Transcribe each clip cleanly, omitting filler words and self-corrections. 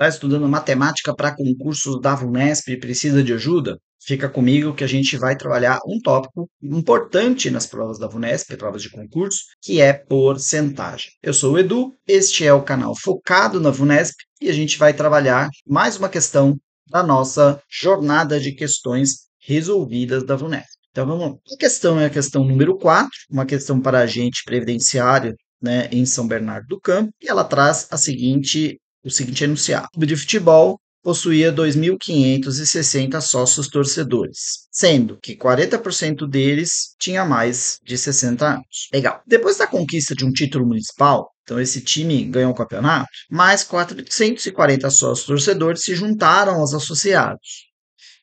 Está estudando matemática para concursos da VUNESP e precisa de ajuda? Fica comigo que a gente vai trabalhar um tópico importante nas provas da VUNESP, provas de concurso, que é porcentagem. Eu sou o Edu, este é o canal focado na VUNESP e a gente vai trabalhar mais uma questão da nossa jornada de questões resolvidas da VUNESP. Então vamos lá. A questão é a questão número 4, uma questão para agente previdenciário, né, em São Bernardo do Campo, e ela traz o seguinte enunciado. O clube de futebol possuía 2.560 sócios torcedores, sendo que 40% deles tinha mais de 60 anos. Legal. Depois da conquista de um título municipal, então esse time ganhou o campeonato, mais 440 sócios torcedores se juntaram aos associados,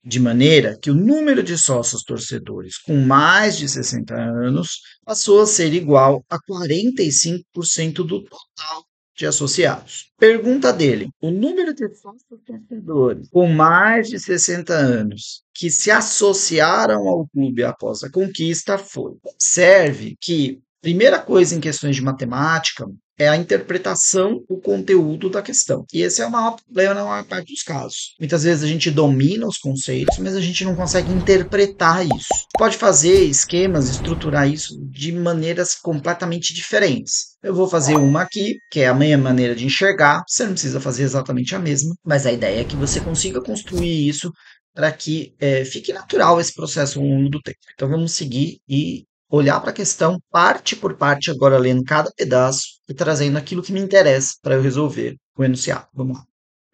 de maneira que o número de sócios torcedores com mais de 60 anos passou a ser igual a 45% do total de associados. Pergunta dele: o número de sócios torcedores com mais de 60 anos que se associaram ao clube após a conquista foi. Observe que primeira coisa em questões de matemática é a interpretação do conteúdo da questão. E esse é o maior problema na maior parte dos casos. Muitas vezes a gente domina os conceitos, mas a gente não consegue interpretar isso. Pode fazer esquemas, estruturar isso de maneiras completamente diferentes. Eu vou fazer uma aqui, que é a minha maneira de enxergar. Você não precisa fazer exatamente a mesma, mas a ideia é que você consiga construir isso para que fique natural esse processo ao longo do tempo. Então vamos seguir e olhar para a questão parte por parte, agora lendo cada pedaço e trazendo aquilo que me interessa para eu resolver o enunciado. Vamos lá.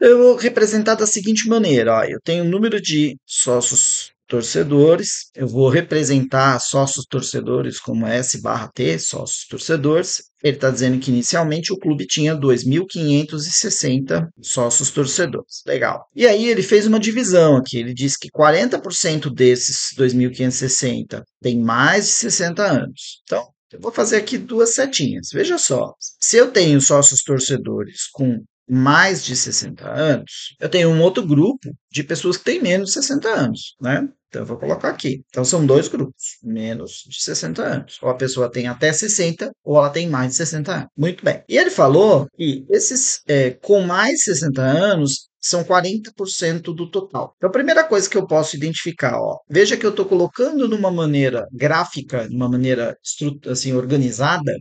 Eu vou representar da seguinte maneira: ó, eu tenho o número de sócios torcedores, eu vou representar sócios torcedores como S/T, sócios torcedores. Ele está dizendo que inicialmente o clube tinha 2.560 sócios torcedores. Legal. E aí ele fez uma divisão aqui. Ele disse que 40% desses 2.560 tem mais de 60 anos. Então, eu vou fazer aqui duas setinhas. Veja só. Se eu tenho sócios torcedores com mais de 60 anos, eu tenho um outro grupo de pessoas que têm menos de 60 anos, né? Então eu vou colocar aqui. Então são dois grupos, menos de 60 anos. Ou a pessoa tem até 60, ou ela tem mais de 60 anos. Muito bem. E ele falou que esses com mais de 60 anos são 40% do total. Então, a primeira coisa que eu posso identificar, ó, veja que eu estou colocando de uma maneira gráfica, de uma maneira assim, organizada,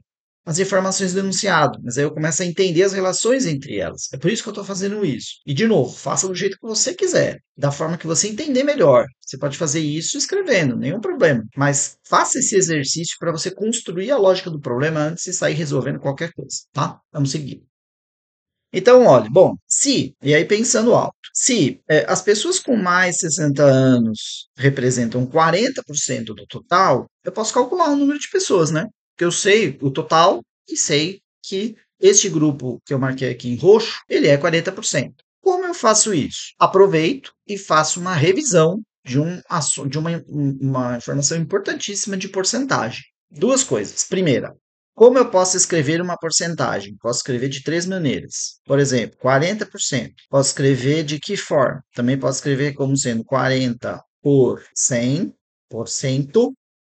as informações do enunciado, mas aí eu começo a entender as relações entre elas. É por isso que eu estou fazendo isso. E, de novo, faça do jeito que você quiser, da forma que você entender melhor. Você pode fazer isso escrevendo, nenhum problema. Mas faça esse exercício para você construir a lógica do problema antes de sair resolvendo qualquer coisa, tá? Vamos seguir. Então, olha, bom, e aí pensando alto, se as pessoas com mais de 60 anos representam 40% do total, eu posso calcular o número de pessoas, né? Porque eu sei o total e sei que este grupo que eu marquei aqui em roxo, ele é 40%. Como eu faço isso? Aproveito e faço uma revisão de uma informação importantíssima de porcentagem. Duas coisas. Primeira, como eu posso escrever uma porcentagem? Posso escrever de três maneiras. Por exemplo, 40%. Posso escrever de que forma? Também posso escrever como sendo 40 por 100%,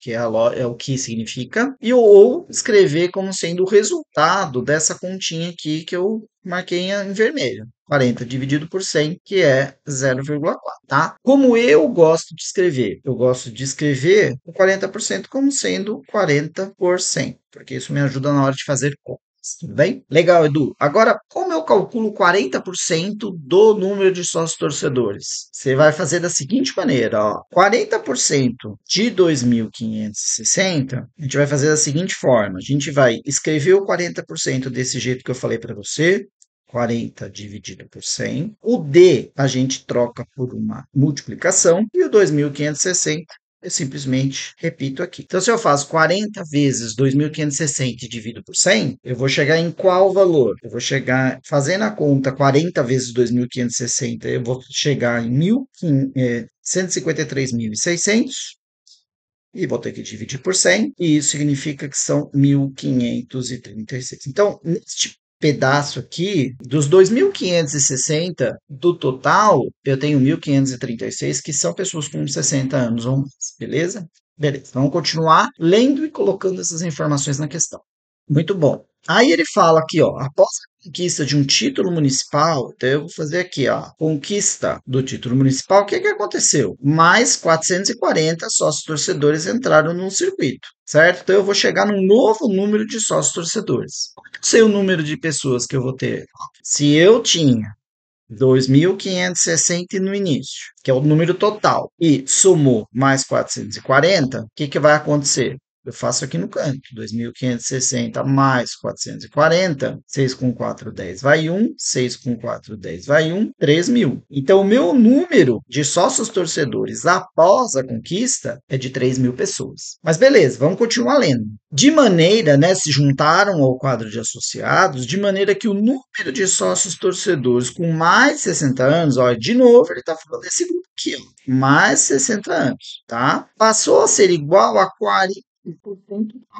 que é o que significa, ou escrever como sendo o resultado dessa continha aqui que eu marquei em vermelho. 40 dividido por 100, que é 0,4, tá? Como eu gosto de escrever? Eu gosto de escrever o 40% como sendo 40%, porque isso me ajuda na hora de fazer contas. Tudo bem? Legal, Edu. Agora, como eu calculo 40% do número de sócios torcedores? Você vai fazer da seguinte maneira, ó. 40% de 2.560, a gente vai fazer da seguinte forma. A gente vai escrever o 40% desse jeito que eu falei para você, 40 dividido por 100. O D a gente troca por uma multiplicação e o 2.560 eu simplesmente repito aqui. Então, se eu faço 40 vezes 2.560 e divido por 100, eu vou chegar em qual valor? Eu vou chegar, fazendo a conta 40 vezes 2.560, eu vou chegar em 153.600 e vou ter que dividir por 100, e isso significa que são 1.536. Então, neste pedaço aqui, dos 2.560 do total, eu tenho 1.536 que são pessoas com 60 anos ou mais, beleza? Beleza, vamos continuar lendo e colocando essas informações na questão. Muito bom. Aí ele fala aqui, ó, após a conquista de um título municipal, então eu vou fazer aqui, ó, conquista do título municipal, o que que aconteceu? Mais 440 sócios torcedores entraram no circuito, certo? Então eu vou chegar num novo número de sócios torcedores. Qual que eu sei o número de pessoas que eu vou ter? Se eu tinha 2.560 no início, que é o número total, e somou mais 440, o que que vai acontecer? Eu faço aqui no canto, 2.560 mais 440, 6 com 4, 10 vai 1, 6 com 4, 10 vai 1, 3.000. Então, o meu número de sócios torcedores após a conquista é de 3.000 pessoas. Mas beleza, vamos continuar lendo. De maneira, né, se juntaram ao quadro de associados, de maneira que o número de sócios torcedores com mais de 60 anos, olha, de novo, ele está falando desse grupo aqui, ó, mais de 60 anos, tá? Passou a ser igual a 40%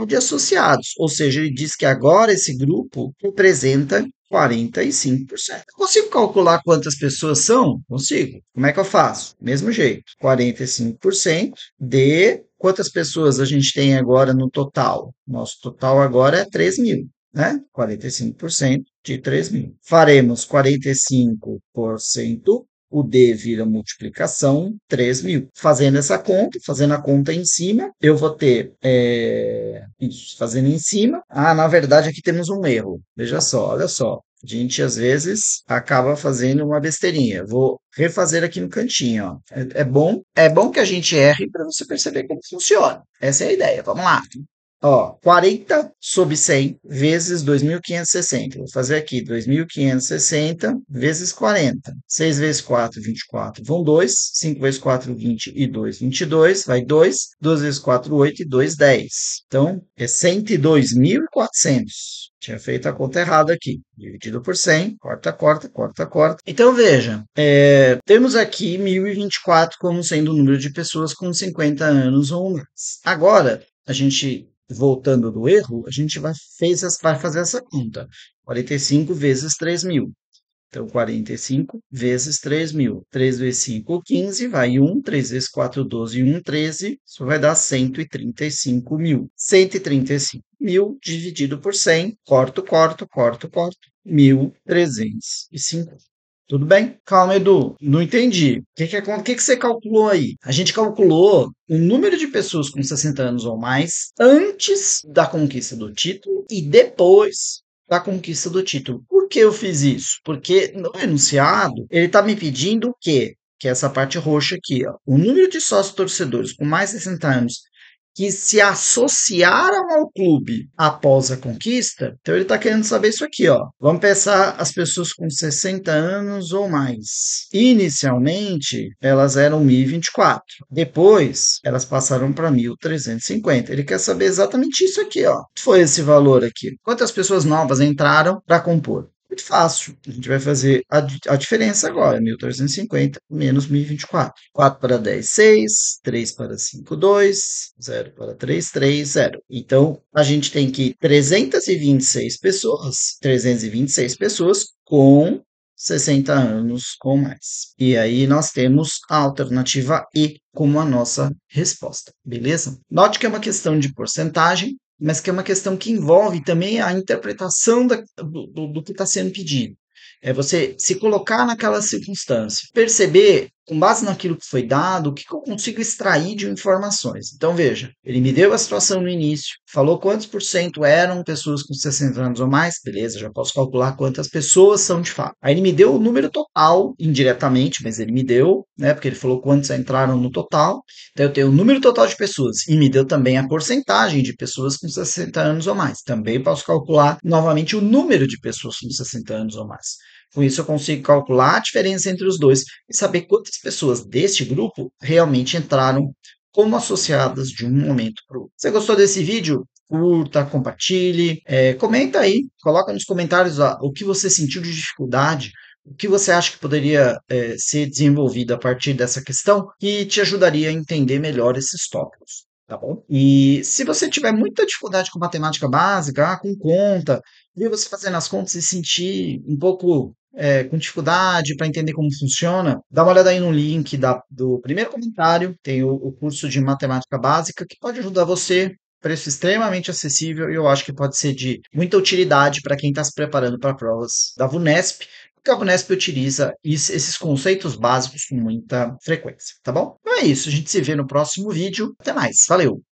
de associados, ou seja, ele diz que agora esse grupo representa 45%. Eu consigo calcular quantas pessoas são? Consigo. Como é que eu faço? Mesmo jeito. 45% de quantas pessoas a gente tem agora no total? Nosso total agora é 3.000, né? 45% de 3.000. Faremos 45%. O D vira multiplicação, 3.000. Fazendo essa conta, fazendo a conta em cima, eu vou ter, isso, fazendo em cima. Ah, na verdade aqui temos um erro. Veja só, olha só. A gente às vezes acaba fazendo uma besteirinha. Vou refazer aqui no cantinho, ó. É bom que a gente erre para você perceber como funciona. Essa é a ideia. Vamos lá. Ó, 40 sobre 100 vezes 2.560. Vou fazer aqui 2.560 vezes 40. 6 vezes 4, 24. Vão 2. 5 vezes 4, 20 e 2, 22. Vai 2. 2 vezes 4, 8 e 2, 10. Então, é 102.400. Tinha feito a conta errada aqui. Dividido por 100. Corta, corta, corta, corta. Então, veja. Temos aqui 1.024 como sendo o número de pessoas com 50 anos ou mais. Agora, a gente voltando do erro, a gente vai fazer essa conta. 45 vezes 3.000. Então, 45 vezes 3.000. 3 vezes 5, 15, vai 1. 3 vezes 4, 12, 1, 13. Isso vai dar 135.000. 135.000 dividido por 100. Corto, corto, corto, corto. 1.350. Tudo bem? Calma, Edu. Não entendi. O que que você calculou aí? A gente calculou o número de pessoas com 60 anos ou mais antes da conquista do título e depois da conquista do título. Por que eu fiz isso? Porque no enunciado ele está me pedindo o quê? Que é essa parte roxa aqui, ó. O número de sócios torcedores com mais de 60 anos que se associaram ao clube após a conquista, então ele está querendo saber isso aqui, ó. Vamos pensar as pessoas com 60 anos ou mais. Inicialmente, elas eram 1.024. Depois, elas passaram para 1.350. Ele quer saber exatamente isso aqui, ó. Quanto foi esse valor aqui? Quantas pessoas novas entraram para compor? Muito fácil. A gente vai fazer a diferença agora. 1.350 menos 1.024. 4 para 10, 6. 3 para 5, 2. 0 para 3, 3, 0. Então, a gente tem que 326 pessoas com 60 anos ou mais. E aí nós temos a alternativa E como a nossa resposta, beleza? Note que é uma questão de porcentagem, mas que é uma questão que envolve também a interpretação do que está sendo pedido. É você se colocar naquela circunstância, perceber, com base naquilo que foi dado, o que eu consigo extrair de informações. Então, veja, ele me deu a situação no início, falou quantos por cento eram pessoas com 60 anos ou mais, beleza, já posso calcular quantas pessoas são de fato. Aí ele me deu o número total, indiretamente, mas ele me deu, né, porque ele falou quantos entraram no total. Então, eu tenho o número total de pessoas e me deu também a porcentagem de pessoas com 60 anos ou mais. Também posso calcular novamente o número de pessoas com 60 anos ou mais. Com isso, eu consigo calcular a diferença entre os dois e saber quantas pessoas deste grupo realmente entraram como associadas de um momento para o outro. Você gostou desse vídeo? Curta, compartilhe, comenta aí, coloca nos comentários o que você sentiu de dificuldade, o que você acha que poderia ser desenvolvido a partir dessa questão que te ajudaria a entender melhor esses tópicos. Tá bom? E se você tiver muita dificuldade com matemática básica, com conta, ver você fazendo as contas e sentir um pouco com dificuldade para entender como funciona, dá uma olhada aí no link do primeiro comentário, tem o curso de matemática básica que pode ajudar você preço extremamente acessível e eu acho que pode ser de muita utilidade para quem está se preparando para provas da VUNESP, porque a VUNESP utiliza esses conceitos básicos com muita frequência, tá bom? Então é isso, a gente se vê no próximo vídeo. Até mais, valeu!